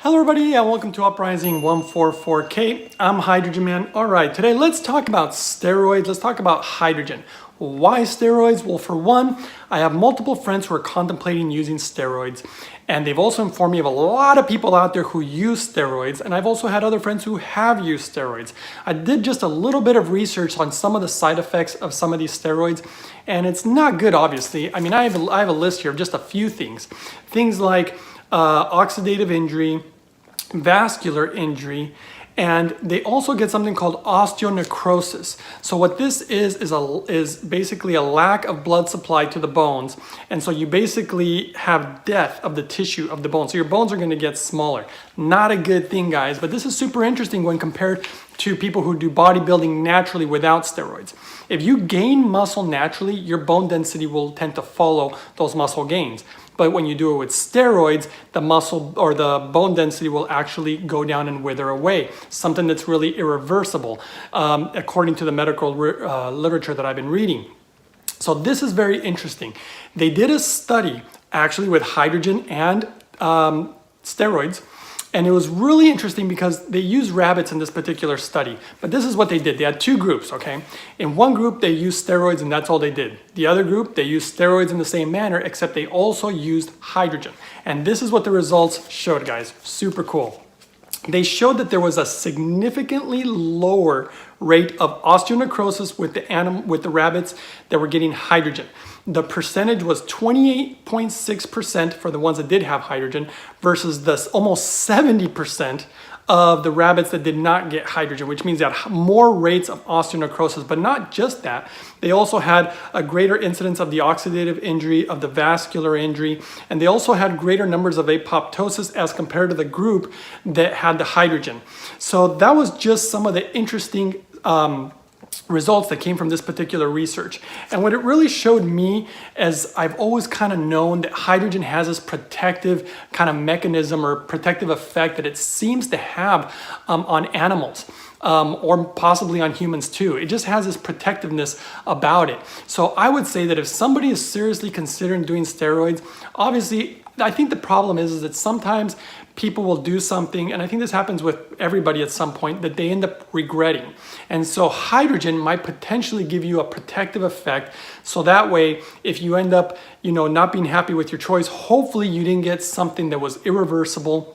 Hello everybody and welcome to Uprising 144K. I'm Hydrogen Man. All right, today let's talk about steroids. Let's talk about hydrogen. Why steroids? Well, for one, I have multiple friends who are contemplating using steroids, and they've also informed me of a lot of people out there who use steroids, and I've also had other friends who have used steroids. I did just a little bit of research on some of the side effects of some of these steroids, and it's not good, obviously. I mean, I have a list here of just a few things. Things like oxidative injury, vascular injury, and they also get something called osteonecrosis. So what this is basically a lack of blood supply to the bones, and so you basically have death of the tissue of the bone. So your bones are going to get smaller. Not a good thing, guys, but this is super interesting when compared to people who do bodybuilding naturally without steroids. If you gain muscle naturally, your bone density will tend to follow those muscle gains. But when you do it with steroids, the muscle or the bone density will actually go down and wither away. Something that's really irreversible, according to the medical literature that I've been reading. So this is very interesting. They did a study actually with hydrogen and steroids. And it was really interesting because they used rabbits in this particular study. But this is what they did. They had two groups, okay? In one group, they used steroids and that's all they did. The other group, they used steroids in the same manner, except they also used hydrogen. And this is what the results showed, guys. Super cool. They showed that there was a significantly lower rate of osteonecrosis with the rabbits that were getting hydrogen. The percentage was 28.6% for the ones that did have hydrogen versus the almost 70% of the rabbits that did not get hydrogen, which means they had more rates of osteonecrosis. But not just that, they also had a greater incidence of the oxidative injury, of the vascular injury, and they also had greater numbers of apoptosis as compared to the group that had the hydrogen. So that was just some of the interesting results that came from this particular research. And what it really showed me, as I've always kind of known, that hydrogen has this protective kind of mechanism or protective effect that it seems to have on animals. Or possibly on humans too. It just has this protectiveness about it. So I would say that if somebody is seriously considering doing steroids, obviously I think the problem is that sometimes people will do something, and I think this happens with everybody at some point, that they end up regretting. And so hydrogen might potentially give you a protective effect. So that way, if you end up, not being happy with your choice, hopefully you didn't get something that was irreversible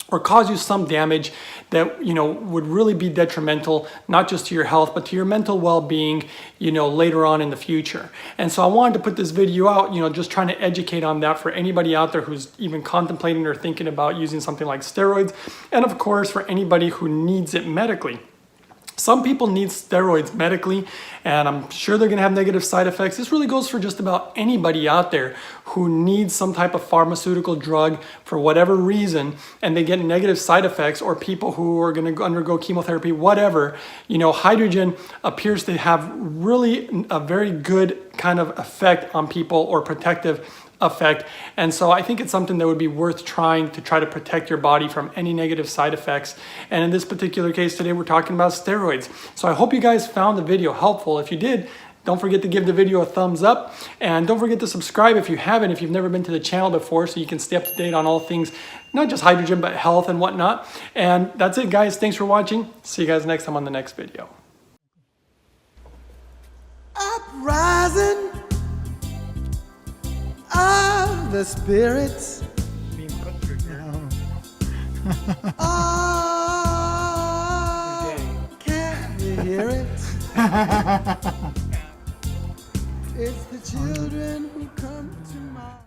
or cause you some damage that would really be detrimental, not just to your health, but to your mental well-being, later on in the future. And so I wanted to put this video out, just trying to educate on that for anybody out there who's even contemplating or thinking about using something like steroids, and of course for anybody who needs it medically. Some people need steroids medically, and I'm sure they're going to have negative side effects. This really goes for just about anybody out there who needs some type of pharmaceutical drug for whatever reason, and they get negative side effects, or people who are going to undergo chemotherapy, whatever. Hydrogen appears to have really a very good kind of effect on people, or protective effect. And so I think it's something that would be worth trying to try to protect your body from any negative side effects. And in this particular case today, we're talking about steroids. So I hope you guys found the video helpful. If you did, don't forget to give the video a thumbs up, and don't forget to subscribe if you haven't, if you've never been to the channel before, so you can stay up to date on all things, not just hydrogen, but health and whatnot. And that's it, guys. Thanks for watching. See you guys next time on the next video. Uprising of the spirits. Being put through now. Oh, can you hear it? It's the children who come to mind.